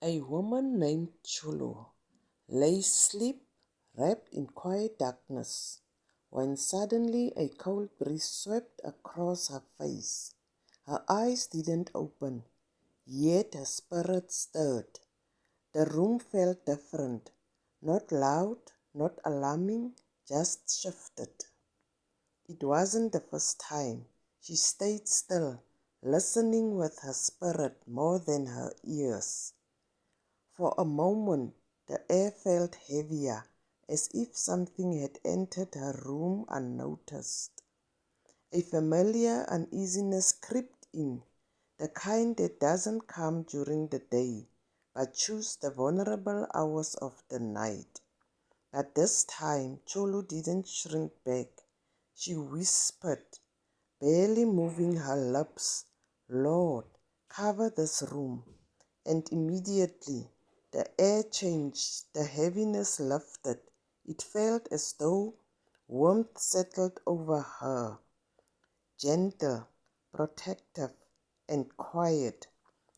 A woman named Chulu lay asleep, wrapped in quiet darkness, when suddenly a cold breeze swept across her face. Her eyes didn't open, yet her spirit stirred. The room felt different, not loud, not alarming, just shifted. It wasn't the first time. She stayed still, listening with her spirit more than her ears. For a moment, the air felt heavier, as if something had entered her room unnoticed. A familiar uneasiness crept in, the kind that doesn't come during the day, but chooses the vulnerable hours of the night. But this time, Cholo didn't shrink back. She whispered, barely moving her lips, "Lord, cover this room." And immediately the air changed, the heaviness lifted. It felt as though warmth settled over her, gentle, protective, and quiet.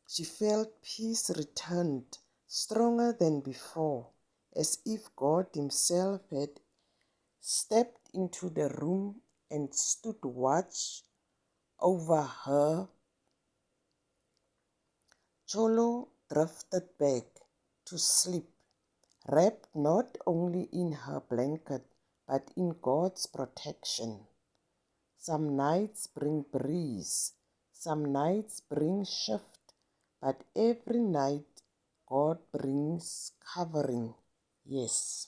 She felt peace returned, stronger than before, as if God Himself had stepped into the room and stood watch over her. Cholo drifted back to sleep, wrapped not only in her blanket but in God's protection. Some nights bring breeze, some nights bring shift, but every night God brings covering. Yes.